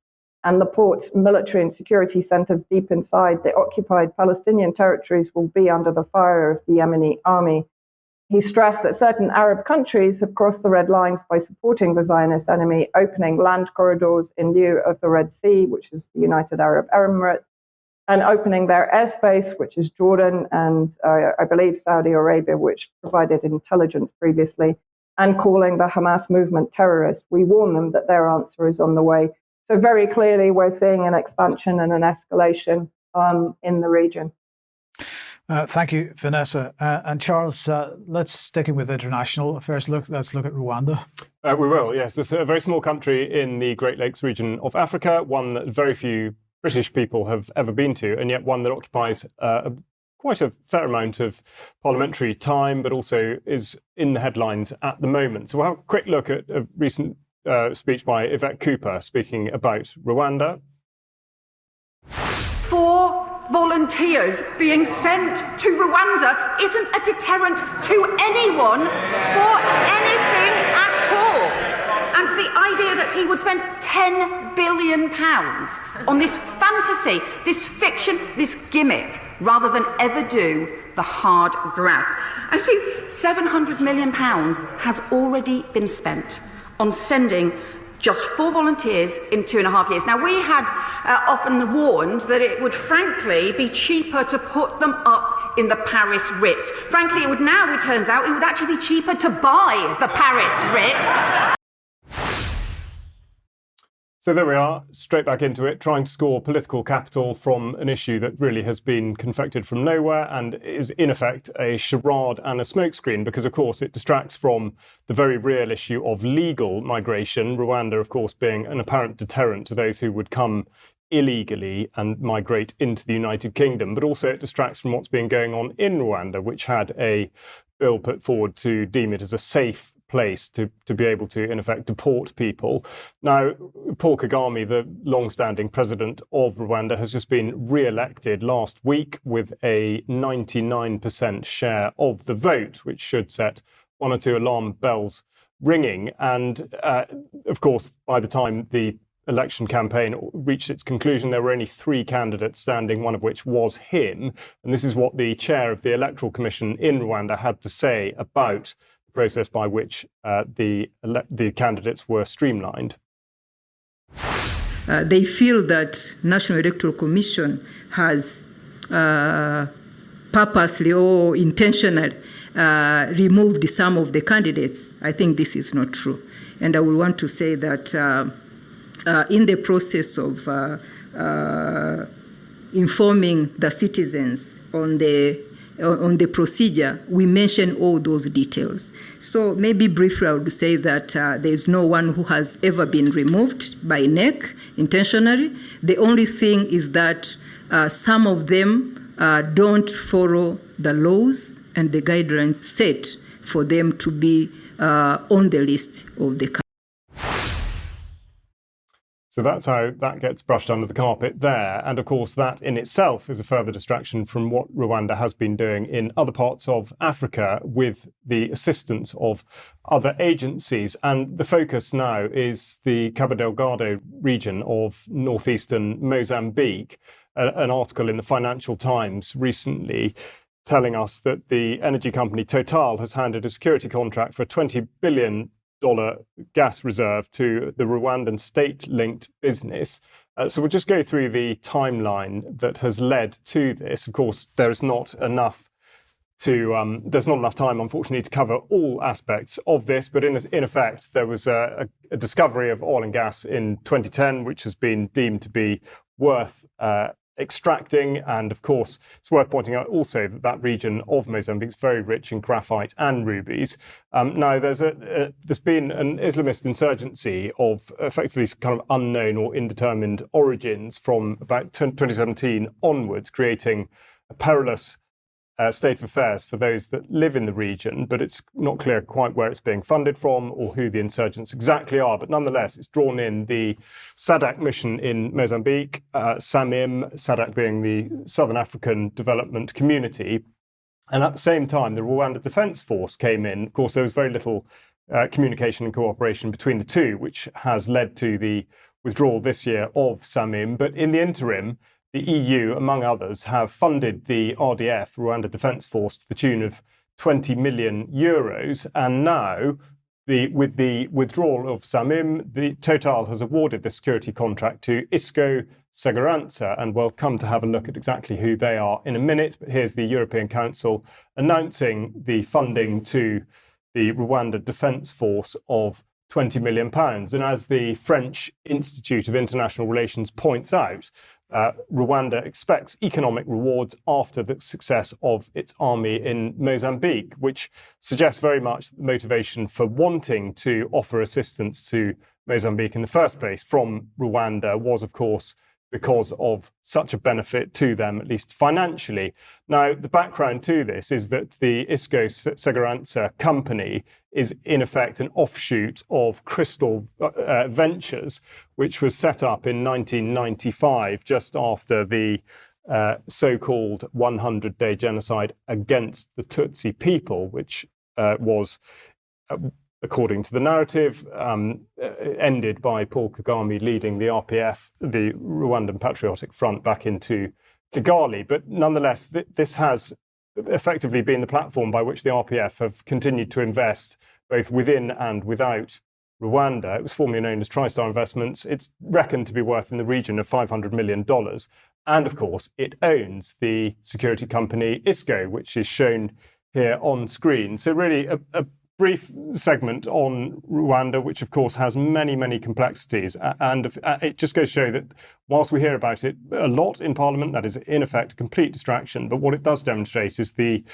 and the port's military and security centers deep inside the occupied Palestinian territories will be under the fire of the Yemeni army. He stressed that certain Arab countries have crossed the red lines by supporting the Zionist enemy, opening land corridors in lieu of the Red Sea, which is the United Arab Emirates, and opening their airspace, which is Jordan and I believe Saudi Arabia, which provided intelligence previously, and calling the Hamas movement terrorists. We warn them that their answer is on the way. So very clearly, we're seeing an expansion and an escalation in the region. Thank you, Vanessa. And Charles, let's sticking with international affairs. Let's look at Rwanda. We will, yes. It's a very small country in the Great Lakes region of Africa, one that very few British people have ever been to, and yet one that occupies quite a fair amount of parliamentary time, but also is in the headlines at the moment. So we'll have a quick look at a recent speech by Yvette Cooper speaking about Rwanda. 4 volunteers being sent to Rwanda isn't a deterrent to anyone for anything at all. And the idea that he would spend £10 billion on this fantasy, this fiction, this gimmick, rather than ever do the hard graft. Actually, £700 million has already been spent on sending Just 4 volunteers in 2.5 years. Now, we had often warned that it would frankly be cheaper to put them up in the Paris Ritz. Frankly, it turns out, it would actually be cheaper to buy the Paris Ritz. So there we are, straight back into it, trying to score political capital from an issue that really has been confected from nowhere and is in effect a charade and a smokescreen because, of course, it distracts from the very real issue of legal migration, Rwanda, of course, being an apparent deterrent to those who would come illegally and migrate into the United Kingdom. But also it distracts from what's been going on in Rwanda, which had a bill put forward to deem it as a safe place to be able to, in effect, deport people. Now, Paul Kagame, the long-standing president of Rwanda, has just been re-elected last week with a 99% share of the vote, which should set 1 or 2 alarm bells ringing. And, of course, by the time the election campaign reached its conclusion, there were only 3 candidates standing, one of which was him. And this is what the chair of the Electoral Commission in Rwanda had to say about process by which the candidates were streamlined. They feel that National Electoral Commission has purposely or intentionally removed some of the candidates. I think this is not true. And I would want to say that in the process of informing the citizens on the procedure, we mention all those details. So maybe briefly I would say that there is no one who has ever been removed by NEC intentionally. The only thing is that some of them don't follow the laws and the guidelines set for them to be on the list of the. So that's how that gets brushed under the carpet there. And of course, that in itself is a further distraction from what Rwanda has been doing in other parts of Africa with the assistance of other agencies. And the focus now is the Cabo Delgado region of northeastern Mozambique. An article in the Financial Times recently telling us that the energy company Total has handed a security contract for a $20 billion gas reserve to the Rwandan state-linked business. So we'll just go through the timeline that has led to this. Of course, there's not enough time, unfortunately, to cover all aspects of this. But in effect, there was a discovery of oil and gas in 2010, which has been deemed to be worth extracting. And of course, it's worth pointing out also that that region of Mozambique is very rich in graphite and rubies. Now, there's been an Islamist insurgency of effectively kind of unknown or indeterminate origins from about 2017 onwards, creating a perilous state of affairs for those that live in the region, but it's not clear quite where it's being funded from or who the insurgents exactly are. But nonetheless, it's drawn in the SADC mission in Mozambique, SAMIM, SADC being the Southern African Development Community. And at the same time, the Rwanda Defence Force came in. Of course, there was very little communication and cooperation between the two, which has led to the withdrawal this year of SAMIM. But in the interim, the EU, among others, have funded the RDF, Rwanda Defence Force, to the tune of 20 million euros. And now, with the withdrawal of SAMIM, the Total has awarded the security contract to Isco Segurança, and we'll come to have a look at exactly who they are in a minute. But here's the European Council announcing the funding to the Rwanda Defence Force of £20 million. And as the French Institute of International Relations points out, Rwanda expects economic rewards after the success of its army in Mozambique, which suggests very much the motivation for wanting to offer assistance to Mozambique in the first place from Rwanda was, of course, because of such a benefit to them, at least financially. Now, the background to this is that the Isco Segurança company is in effect an offshoot of Crystal Ventures, which was set up in 1995, just after the so-called 100-day genocide against the Tutsi people, which was, according to the narrative, ended by Paul Kagame leading the RPF, the Rwandan Patriotic Front, back into Kigali. But nonetheless, this has effectively been the platform by which the RPF have continued to invest both within and without Rwanda. It was formerly known as TriStar Investments. It's reckoned to be worth in the region of $500 million. And of course, it owns the security company ISCO, which is shown here on screen. So really a brief segment on Rwanda, which of course has many, many complexities. And it just goes to show that whilst we hear about it a lot in Parliament, that is in effect a complete distraction. But what it does demonstrate is the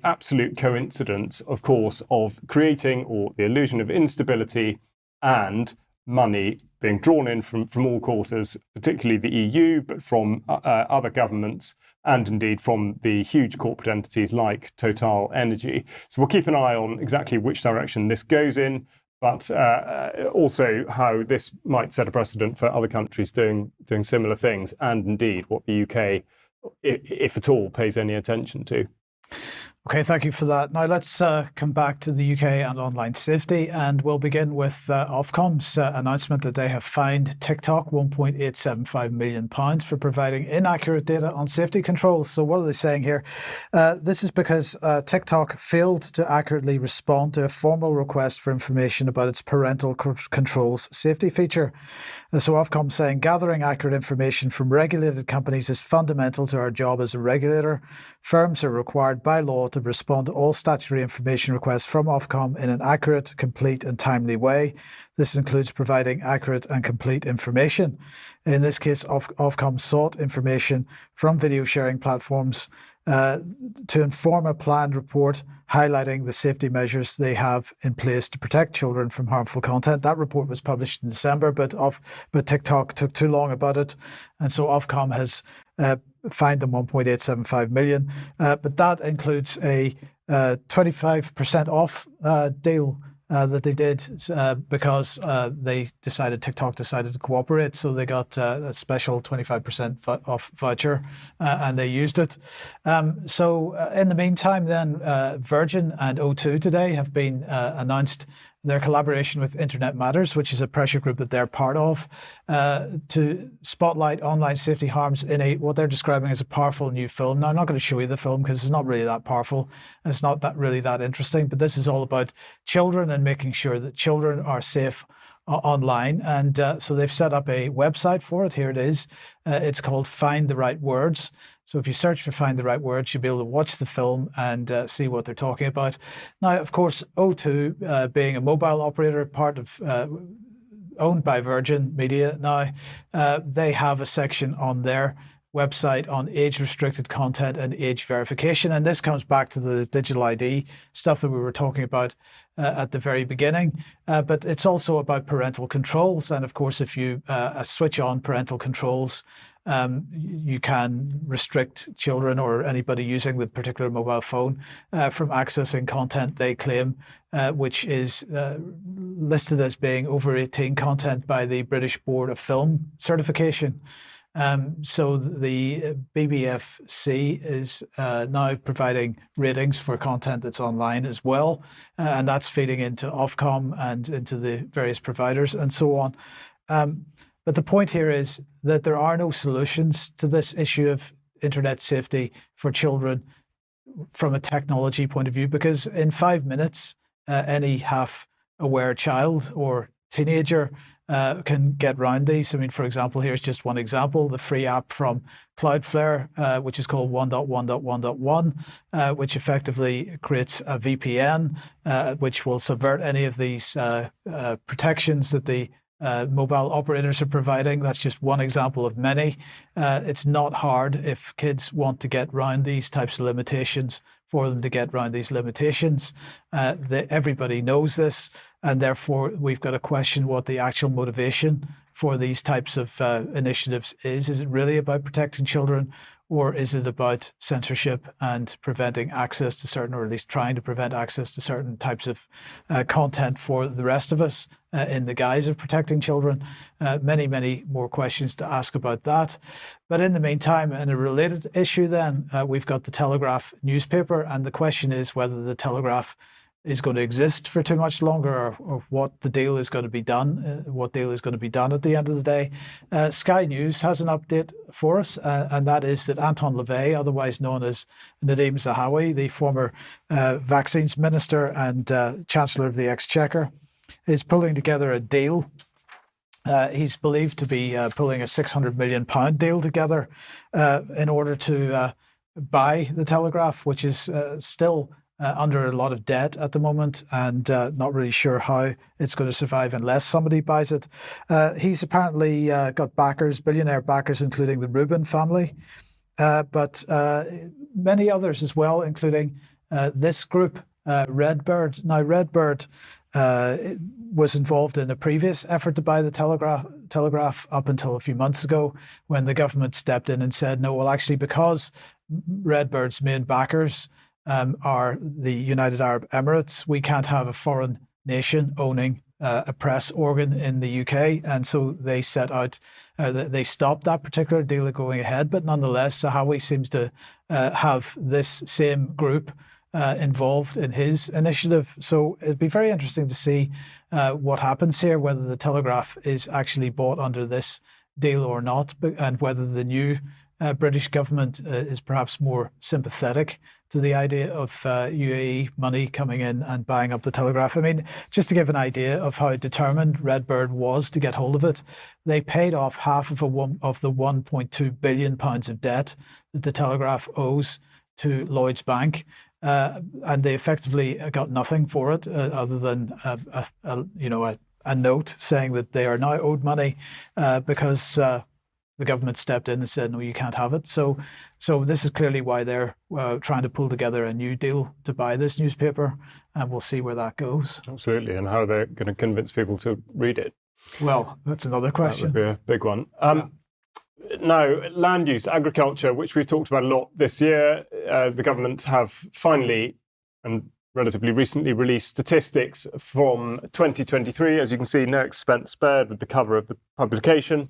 absolute coincidence, of course, of creating or the illusion of instability and money being drawn in from all quarters, particularly the EU, but from other governments, and indeed from the huge corporate entities like Total Energy. So we'll keep an eye on exactly which direction this goes in, but also how this might set a precedent for other countries doing similar things, and indeed what the UK, if at all, pays any attention to. Okay, thank you for that. Now let's come back to the UK and online safety, and we'll begin with Ofcom's announcement that they have fined TikTok £1.875 million for providing inaccurate data on safety controls. So what are they saying here? This is because TikTok failed to accurately respond to a formal request for information about its parental controls safety feature. So Ofcom saying gathering accurate information from regulated companies is fundamental to our job as a regulator. Firms are required by law to respond to all statutory information requests from Ofcom in an accurate, complete and timely way. This includes providing accurate and complete information. In this case, Ofcom sought information from video sharing platforms to inform a planned report highlighting the safety measures they have in place to protect children from harmful content. That report was published in December, but TikTok took too long about it, and so Ofcom has fined them $1.875 million. But that includes a 25% off deal that they did because TikTok decided to cooperate. So they got a special 25% off voucher and they used it. So in the meantime, then Virgin and O2 today have been announced their collaboration with Internet Matters, which is a pressure group that they're part of, to spotlight online safety harms in what they're describing as a powerful new film. Now, I'm not going to show you the film because it's not really that powerful. It's not really that interesting, but this is all about children and making sure that children are safe online. And so they've set up a website for it. Here it is. It's called Find the Right Words. So if you search for Find the Right Words, you'll be able to watch the film and see what they're talking about. Now, of course, O2, being a mobile operator, part of owned by Virgin Media now, they have a section on their website on age-restricted content and age verification. And this comes back to the digital ID stuff that we were talking about at the very beginning. But it's also about parental controls. And of course, if you switch on parental controls, you can restrict children or anybody using the particular mobile phone from accessing content they claim, which is listed as being over 18 content by the British Board of Film Certification. So the BBFC is now providing ratings for content that's online as well, and that's feeding into Ofcom and into the various providers and so on. But the point here is that there are no solutions to this issue of internet safety for children from a technology point of view, because in 5 minutes, any half-aware child or teenager can get around these. I mean, for example, here's just one example, the free app from Cloudflare, which is called 1.1.1.1, which effectively creates a VPN, which will subvert any of these protections that the mobile operators are providing. That's just one example of many. It's not hard if kids want to get around these types of limitations for them to get around these limitations. Everybody knows this, and therefore we've got to question what the actual motivation for these types of initiatives is. Is it really about protecting children, or is it about censorship and preventing access to certain, or at least trying to prevent access to certain types of content for the rest of us in the guise of protecting children? Many, many more questions to ask about that. But in the meantime, in a related issue then, we've got the Telegraph newspaper, and the question is whether the Telegraph is going to exist for too much longer, or what the deal is going to be done, what deal is going to be done at the end of the day. Sky News has an update for us, and that is that Anton LaVey, otherwise known as Nadeem Zahawi, the former vaccines minister and Chancellor of the Exchequer, is pulling together a deal. He's believed to be pulling a £600 million deal together in order to buy the Telegraph, which is still under a lot of debt at the moment, and not really sure how it's going to survive unless somebody buys it. He's apparently got backers, billionaire backers, including the Rubin family, but many others as well, including this group, Redbird. Now, Redbird was involved in a previous effort to buy the Telegraph up until a few months ago, when the government stepped in and said, no, well, actually, because Redbird's main backers are the United Arab Emirates, we can't have a foreign nation owning a press organ in the UK. And so they set out, they stopped that particular deal going ahead. But nonetheless, Zahawi seems to have this same group involved in his initiative. So it'd be very interesting to see what happens here, whether the Telegraph is actually bought under this deal or not, and whether the new British government is perhaps more sympathetic to the idea of UAE money coming in and buying up the Telegraph. I mean, just to give an idea of how determined Redbird was to get hold of it, they paid off half of the £1.2 billion of debt that the Telegraph owes to Lloyds Bank. And they effectively got nothing for it other than a note saying that they are now owed money because the government stepped in and said, no, you can't have it. So this is clearly why they're trying to pull together a new deal to buy this newspaper, and we'll see where that goes. Absolutely, and how they're going to convince people to read it. Well, that's another question. That would be a big one. Now, land use, agriculture, which we've talked about a lot this year. The government have finally and relatively recently released statistics from 2023. As you can see, no expense spared with the cover of the publication.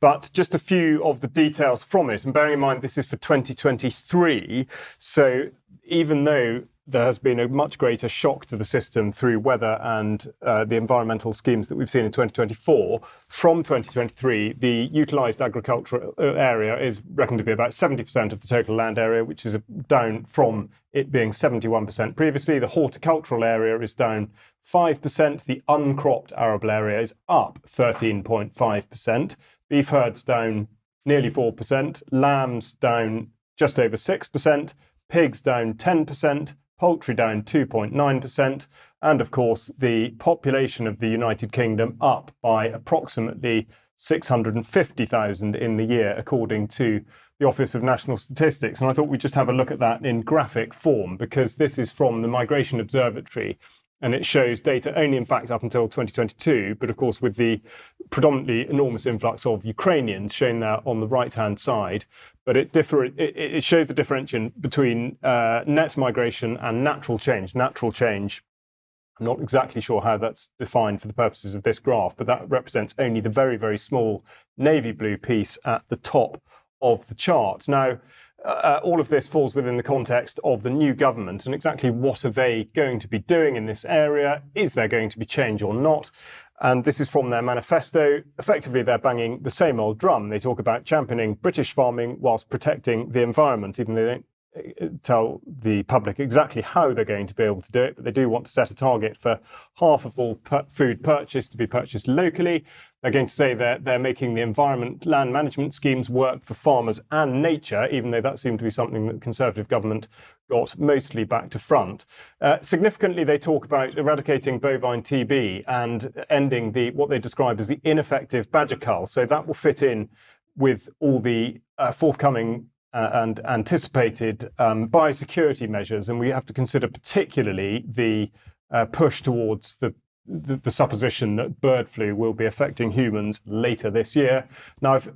But just a few of the details from it. And bearing in mind, this is for 2023. So even though there has been a much greater shock to the system through weather and the environmental schemes that we've seen in 2024, from 2023, the utilised agricultural area is reckoned to be about 70% of the total land area, which is down from it being 71% previously. The horticultural area is down 5%. The uncropped arable area is up 13.5%. Beef herds down nearly 4%. Lambs down just over 6%. Pigs down 10%. Poultry down 2.9%, and of course the population of the United Kingdom up by approximately 650,000 in the year, according to the Office of National Statistics. And I thought we'd just have a look at that in graphic form, because this is from the Migration Observatory, and it shows data only, in fact, up until 2022, but of course with the predominantly enormous influx of Ukrainians shown there on the right-hand side. But it shows the differentiation between net migration and natural change. Natural change, I'm not exactly sure how that's defined for the purposes of this graph, but that represents only the very, very small navy blue piece at the top of the chart. Now, all of this falls within the context of the new government, and exactly what are they going to be doing in this area? Is there going to be change or not? And this is from their manifesto. Effectively, they're banging the same old drum. They talk about championing British farming whilst protecting the environment, even though they don't tell the public exactly how they're going to be able to do it. But they do want to set a target for half of all food purchased to be purchased locally. They're going to say that they're making the environment land management schemes work for farmers and nature, even though that seemed to be something that the Conservative government got mostly back to front. Significantly, they talk about eradicating bovine TB and ending what they describe as the ineffective badger cull. So that will fit in with all the forthcoming and anticipated biosecurity measures. And we have to consider particularly the push towards the supposition that bird flu will be affecting humans later this year. Now, I've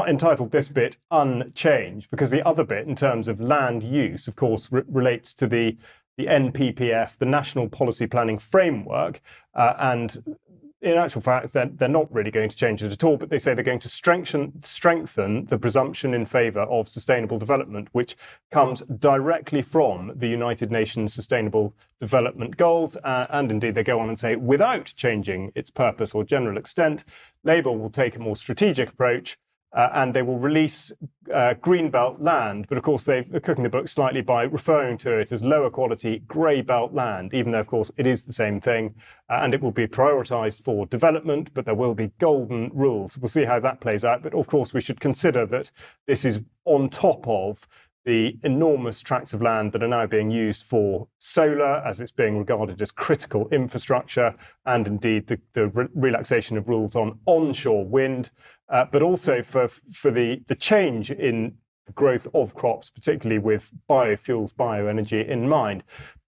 entitled this bit Unchanged, because the other bit, in terms of land use, of course, relates to the NPPF, the National Policy Planning Framework, and in actual fact, they're not really going to change it at all, but they say they're going to strengthen the presumption in favour of sustainable development, which comes directly from the United Nations Sustainable Development Goals. And indeed, they go on and say, without changing its purpose or general extent, Labour will take a more strategic approach and they will release greenbelt land. But of course, they're cooking the book slightly by referring to it as lower quality grey belt land, even though, of course, it is the same thing. And it will be prioritised for development, but there will be golden rules. We'll see how that plays out. But of course, we should consider that this is on top of the enormous tracts of land that are now being used for solar, as it's being regarded as critical infrastructure, and indeed the relaxation of rules on onshore wind, but also for the change in the growth of crops, particularly with biofuels, bioenergy in mind.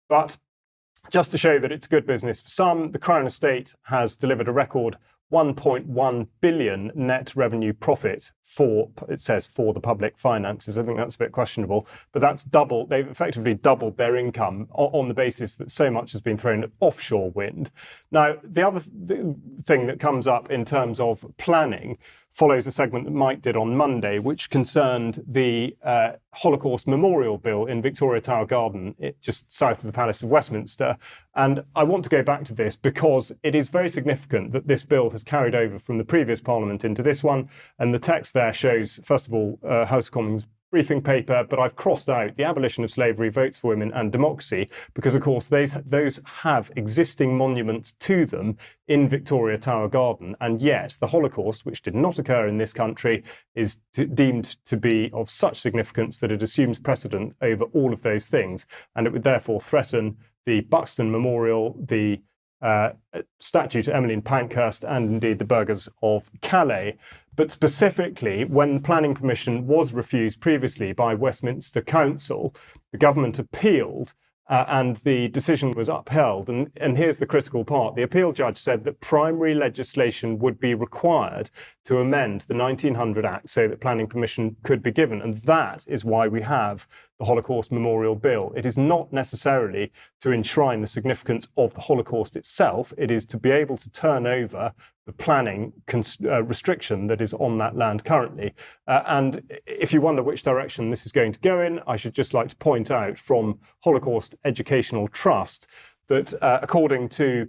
But just to show that it's good business for some, the Crown Estate has delivered a record 1.1 billion net revenue profit for the public finances. I think that's a bit questionable, but that's double. They've effectively doubled their income on the basis that so much has been thrown at offshore wind. Now, the other thing that comes up in terms of planning follows a segment that Mike did on Monday, which concerned the Holocaust Memorial Bill in Victoria Tower Garden, just south of the Palace of Westminster. And I want to go back to this because it is very significant that this bill has carried over from the previous Parliament into this one. And the text there shows, first of all, House of Commons briefing paper, but I've crossed out the abolition of slavery, votes for women and democracy, because of course those have existing monuments to them in Victoria Tower Garden, and yet the Holocaust, which did not occur in this country, is deemed to be of such significance that it assumes precedent over all of those things, and it would therefore threaten the Buxton Memorial, the statue to Emmeline Pankhurst, and indeed the burghers of Calais. But specifically, when the planning permission was refused previously by Westminster Council, the government appealed and the decision was upheld. And here's the critical part. The appeal judge said that primary legislation would be required to amend the 1900 Act so that planning permission could be given. And that is why we have the Holocaust Memorial Bill. It is not necessarily to enshrine the significance of the Holocaust itself. It is to be able to turn over the planning restriction that is on that land currently. And if you wonder which direction this is going to go in, I should just like to point out from Holocaust Educational Trust that according to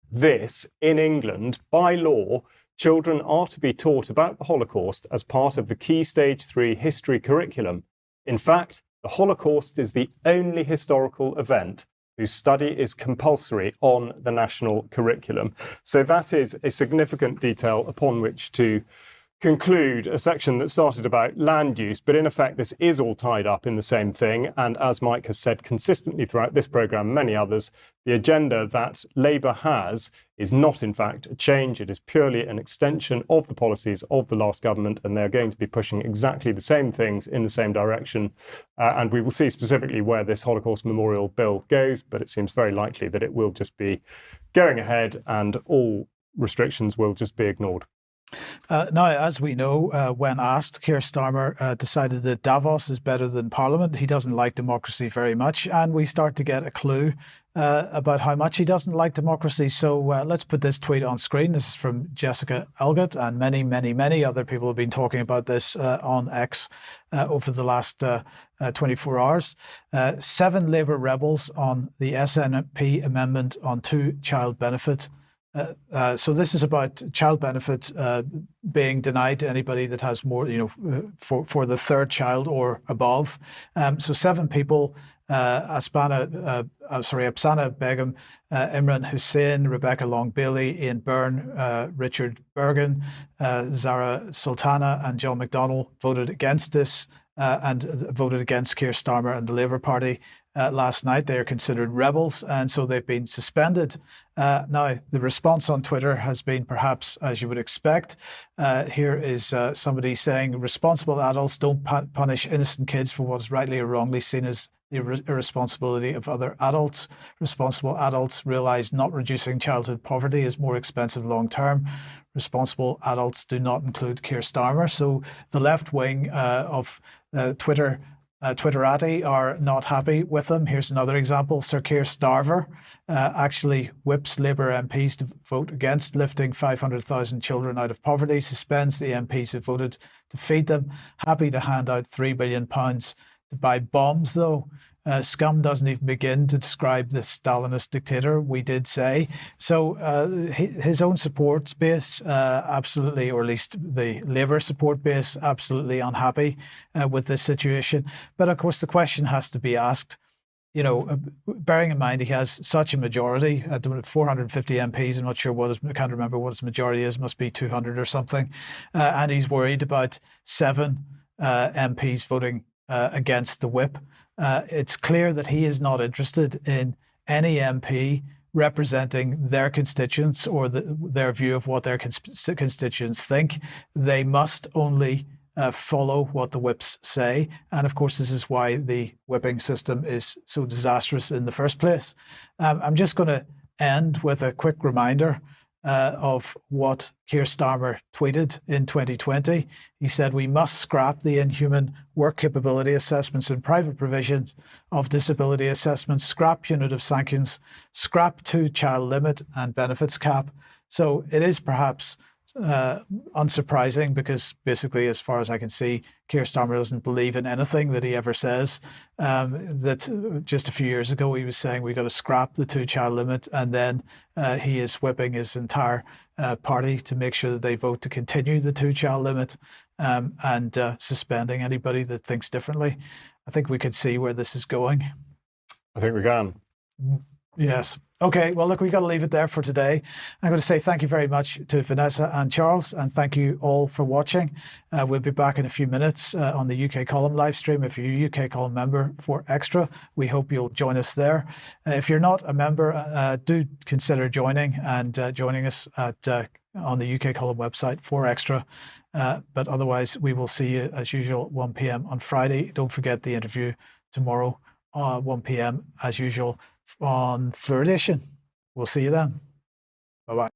this, in England, by law, children are to be taught about the Holocaust as part of the Key Stage 3 history curriculum. In fact, the Holocaust is the only historical event whose study is compulsory on the national curriculum. So that is a significant detail upon which to conclude a section that started about land use, but in effect this is all tied up in the same thing. And as Mike has said consistently throughout this programme, many others, the agenda that Labour has is not in fact a change. It is purely an extension of the policies of the last government, and they're going to be pushing exactly the same things in the same direction. And we will see specifically where this Holocaust Memorial Bill goes, but it seems very likely that it will just be going ahead and all restrictions will just be ignored. Now, as we know, when asked, Keir Starmer decided that Davos is better than Parliament. He doesn't like democracy very much, and we start to get a clue about how much he doesn't like democracy. So let's put this tweet on screen. This is from Jessica Elgott, and many other people have been talking about this on X over the last 24 hours. 7 Labour rebels on the SNP amendment on 2 child benefit. So this is about child benefit being denied to anybody that has more, for the 3rd child or above. So 7 people, Apsana Begum, Imran Hussain, Rebecca Long-Bailey, Ian Byrne, Richard Bergen, Zara Sultana and John McDonnell voted against this and voted against Keir Starmer and the Labour Party last night. They are considered rebels, and so they've been suspended. Now, the response on Twitter has been perhaps as you would expect. Here is somebody saying, responsible adults don't punish innocent kids for what is rightly or wrongly seen as the irresponsibility of other adults. Responsible adults realise not reducing childhood poverty is more expensive long term. Responsible adults do not include Keir Starmer. So the left wing of Twitterati are not happy with them. Here's another example. Sir Keir Starver actually whips Labour MPs to vote against lifting 500,000 children out of poverty, suspends the MPs who voted to feed them, happy to hand out £3 billion to buy bombs, though. Scum doesn't even begin to describe the Stalinist dictator, we did say. So his own support base, absolutely, or at least the Labour support base, absolutely unhappy with this situation. But of course, the question has to be asked, bearing in mind he has such a majority, 450 MPs, I'm not sure I can't remember what his majority is, must be 200 or something. And he's worried about 7 MPs voting against the whip. It's clear that he is not interested in any MP representing their constituents or their view of what their constituents think. They must only follow what the whips say. And of course, this is why the whipping system is so disastrous in the first place. I'm just going to end with a quick reminder of what Keir Starmer tweeted in 2020. He said, "We must scrap the inhuman work capability assessments and private provisions of disability assessments, scrap punitive sanctions, scrap 2-child limit and benefits cap." So it is perhaps unsurprising, because basically, as far as I can see, Keir Starmer doesn't believe in anything that he ever says. That just a few years ago he was saying we got to scrap the 2-child limit, and then he is whipping his entire party to make sure that they vote to continue the 2-child limit, and suspending anybody that thinks differently. I think we could see where this is going. I think we can. Yes. Okay, well, look, we've got to leave it there for today. I'm going to say thank you very much to Vanessa and Charles, and thank you all for watching. We'll be back in a few minutes on the UK Column live stream. If you're a UK Column member for Extra, we hope you'll join us there. If you're not a member, do consider joining us on the UK Column website for Extra. But otherwise, we will see you as usual 1 p.m. on Friday. Don't forget the interview tomorrow, 1 p.m. as usual on Fluoridation. We'll see you then. Bye-bye.